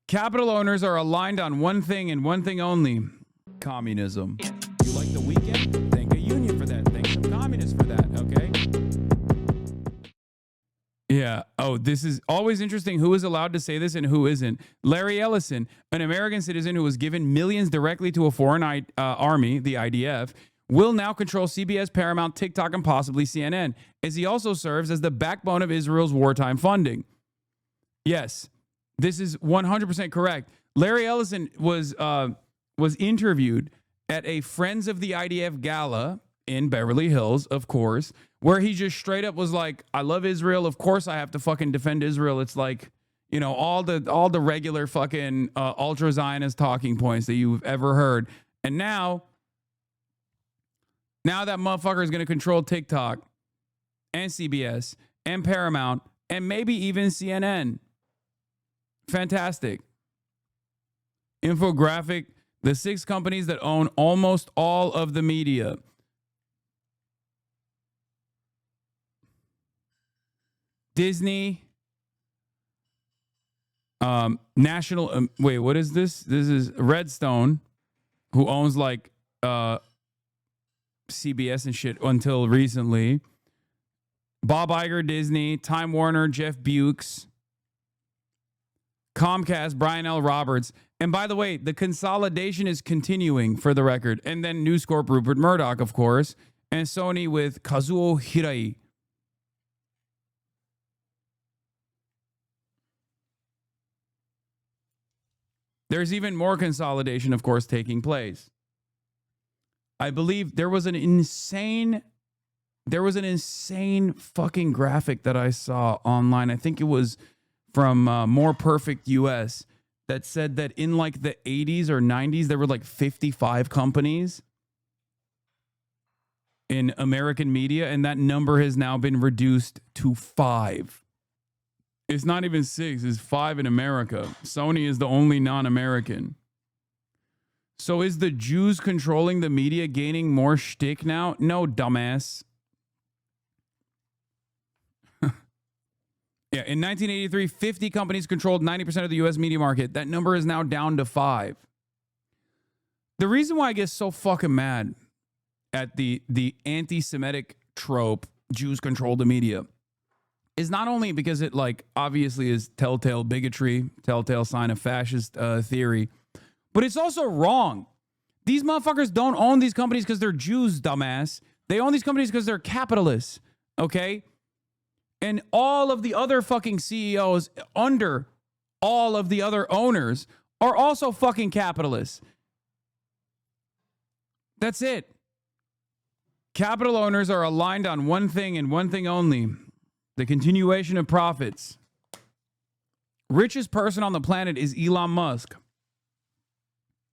Capital owners are aligned on one thing and one thing only: communism. You like the weekend? Thank a union for that. Thank some communists for that, okay? Yeah. Oh, this is always interesting who is allowed to say this and who isn't. Larry Ellison, an American citizen who was given millions directly to a foreign army, the IDF, will now control CBS, Paramount, TikTok, and possibly CNN, as he also serves as the backbone of Israel's wartime funding. Yes, this is 100% correct. Larry Ellison was interviewed at a Friends of the IDF gala in Beverly Hills, of course, where he just straight up was like, I love Israel. Of course I have to fucking defend Israel. It's like, you know, all the regular fucking ultra-Zionist talking points that you've ever heard. And now that motherfucker is going to control TikTok and CBS and Paramount and maybe even CNN. Fantastic. Infographic, the 6 companies that own almost all of the media. Disney, National, wait, what is this? This is Redstone, who owns like CBS and shit until recently. Bob Iger, Disney, Time Warner, Jeff Bukes, Comcast, Brian L. Roberts. And by the way, the consolidation is continuing, for the record. And then News Corp, Rupert Murdoch, of course, and Sony with Kazuo Hirai. There's even more consolidation, of course, taking place. I believe there was an insane fucking graphic that I saw online. I think it was from More Perfect US that said that in like the 80s or 90s, there were like 55 companies in American media, and that number has now been reduced to 5. It's not even 6, it's 5 in America. Sony is the only non-American. So is the Jews controlling the media gaining more shtick now? No, dumbass. Yeah, in 1983, 50 companies controlled 90% of the U.S. media market. That number is now down to 5. The reason why I get so fucking mad at the anti-Semitic trope, Jews control the media, is not only because it like obviously is telltale bigotry, telltale sign of fascist theory, but it's also wrong. These motherfuckers don't own these companies because they're Jews, dumbass. They own these companies because they're capitalists, okay? And all of the other fucking CEOs under all of the other owners are also fucking capitalists. That's it. Capital owners are aligned on one thing and one thing only: the continuation of profits. Richest person on the planet is Elon Musk.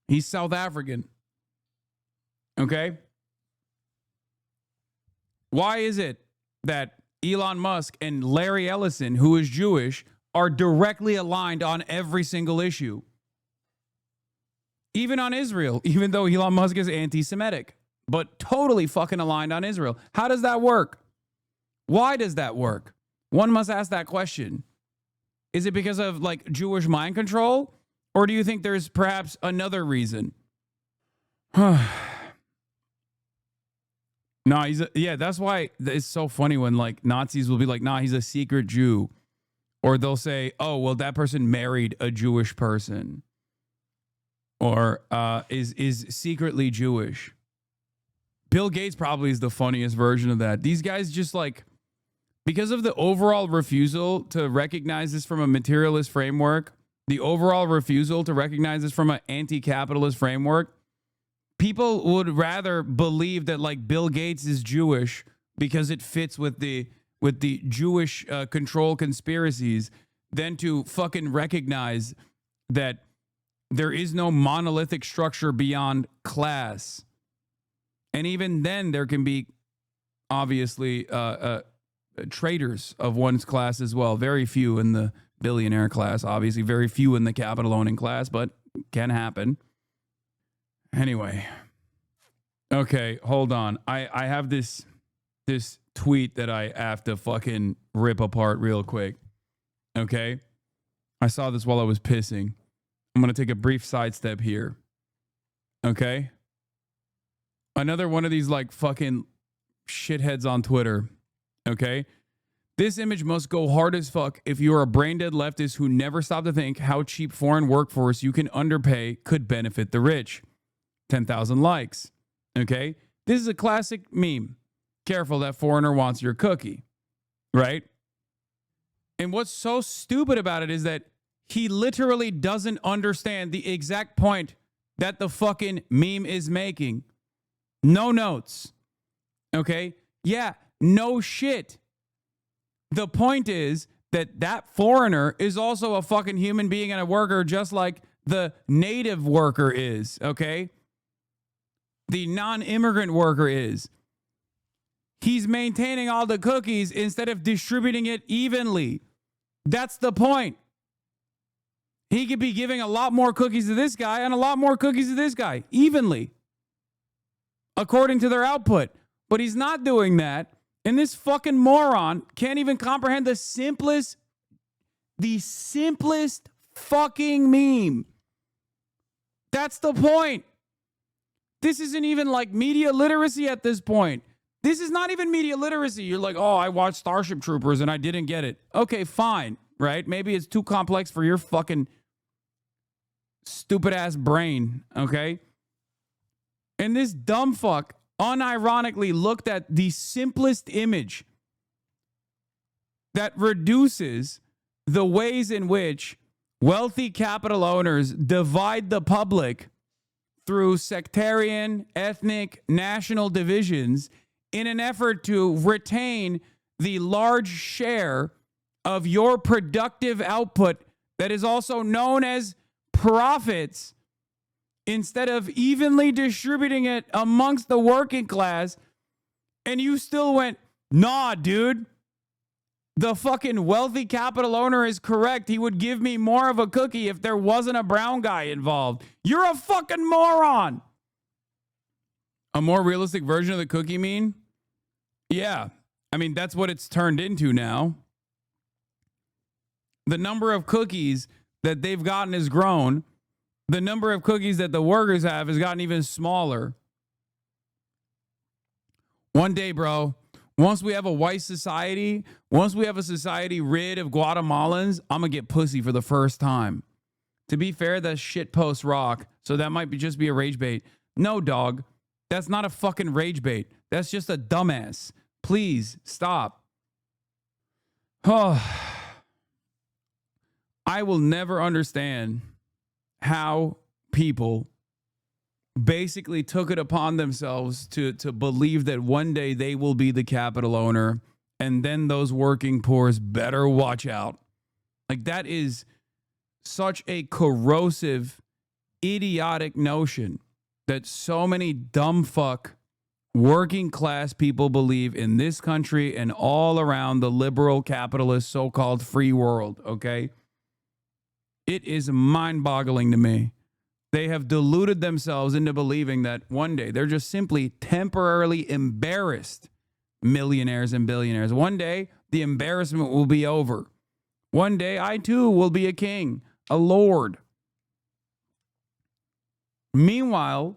He's South African. Okay? Why is it that Elon Musk and Larry Ellison, who is Jewish, are directly aligned on every single issue? Even on Israel, even though Elon Musk is anti-Semitic, but totally fucking aligned on Israel. How does that work? Why does that work? One must ask that question. Is it because of like Jewish mind control? Or do you think there's perhaps another reason? No, that's why it's so funny when like Nazis will be like, nah, he's a secret Jew. Or they'll say, oh, well, that person married a Jewish person. Or is secretly Jewish. Bill Gates probably is the funniest version of that. These guys just like, because of the overall refusal to recognize this from a materialist framework, the overall refusal to recognize this from an anti-capitalist framework, people would rather believe that like Bill Gates is Jewish because it fits with the Jewish control conspiracies than to fucking recognize that there is no monolithic structure beyond class. And even then there can be obviously traitors of one's class as well. Very few in the billionaire class, obviously very few in the capital owning class, but can happen. Anyway. Okay, hold on. I have this tweet that I have to fucking rip apart real quick. Okay? I saw this while I was pissing. I'm going to take a brief sidestep here. Okay? Another one of these like fucking shitheads on Twitter. Okay? This image must go hard as fuck if you're a brain-dead leftist who never stopped to think how cheap foreign workforce you can underpay could benefit the rich. 10,000 likes. Okay? This is a classic meme. Careful, that foreigner wants your cookie. Right? And what's so stupid about it is that he literally doesn't understand the exact point that the fucking meme is making. No notes. Okay? Yeah, no shit. The point is that that foreigner is also a fucking human being and a worker just like the native worker is, okay? The non-immigrant worker is. He's maintaining all the cookies instead of distributing it evenly. That's the point. He could be giving a lot more cookies to this guy and a lot more cookies to this guy, evenly, according to their output. But he's not doing that. And this fucking moron can't even comprehend the simplest fucking meme. That's the point. This isn't even like media literacy at this point. This is not even media literacy. You're like, oh, I watched Starship Troopers and I didn't get it. Okay, fine, right? Maybe it's too complex for your fucking stupid ass brain, okay? And this dumb fuck unironically looked at the simplest image that reduces the ways in which wealthy capital owners divide the public through sectarian, ethnic, national divisions in an effort to retain the large share of your productive output that is also known as profits, instead of evenly distributing it amongst the working class. And you still went, nah, dude, the fucking wealthy capital owner is correct. He would give me more of a cookie if there wasn't a brown guy involved. You're a fucking moron. A more realistic version of the cookie meme? Yeah. I mean, that's what it's turned into now. The number of cookies that they've gotten has grown. The number of cookies that the workers have has gotten even smaller. One day, bro, once we have a white society, once we have a society rid of Guatemalans, I'm going to get pussy for the first time. To be fair, that shit post rock, so that might just be a rage bait. No, dog, that's not a fucking rage bait. That's just a dumbass. Please, stop. Oh, I will never understand how people basically took it upon themselves to believe that one day they will be the capital owner, and then those working poors better watch out. Like, that is such a corrosive, idiotic notion that so many dumb fuck working class people believe in this country and all around the liberal capitalist so-called free world, okay? It is mind-boggling to me. They have deluded themselves into believing that one day they're just simply temporarily embarrassed millionaires and billionaires. One day, the embarrassment will be over. One day, I too will be a king, a lord. Meanwhile,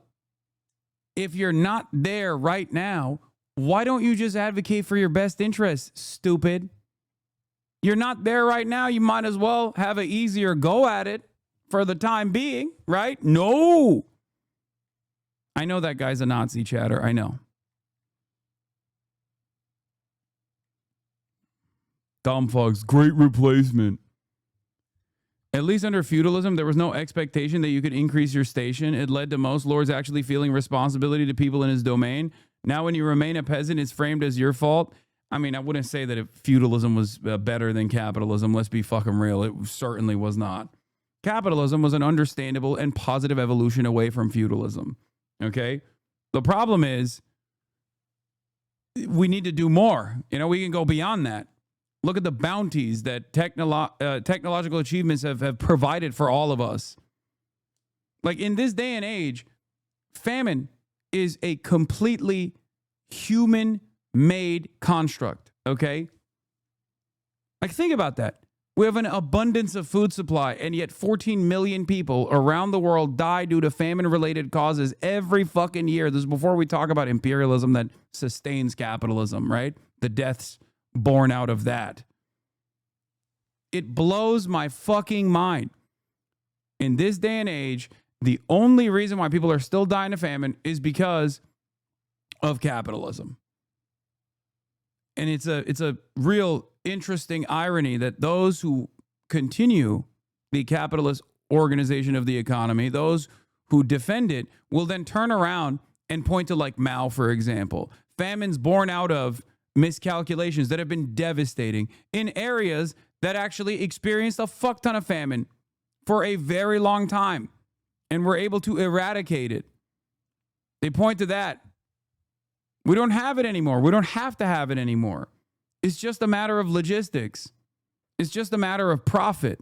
if you're not there right now, why don't you just advocate for your best interests, stupid? You're not there right now. You might as well have an easier go at it for the time being, right? No. I know that guy's a Nazi chatter. I know. Dumb fucks. Great replacement. At least under feudalism, there was no expectation that you could increase your station. It led to most lords actually feeling responsibility to people in his domain. Now, when you remain a peasant, it's framed as your fault. I mean, I wouldn't say that if feudalism was better than capitalism. Let's be fucking real. It certainly was not. Capitalism was an understandable and positive evolution away from feudalism. Okay? The problem is we need to do more. You know, we can go beyond that. Look at the bounties that technological achievements have provided for all of us. Like, in this day and age, famine is a completely human-made construct, okay? Like, think about that. We have an abundance of food supply, and yet 14 million people around the world die due to famine-related causes every fucking year. This is before we talk about imperialism that sustains capitalism, right? The deaths born out of that. It blows my fucking mind. In this day and age, the only reason why people are still dying of famine is because of capitalism. And it's a real interesting irony that those who continue the capitalist organization of the economy, those who defend it, will then turn around and point to like Mao, for example. Famines born out of miscalculations that have been devastating in areas that actually experienced a fuck ton of famine for a very long time and were able to eradicate it. They point to that. We don't have it anymore. We don't have to have it anymore. It's just a matter of logistics. It's just a matter of profit.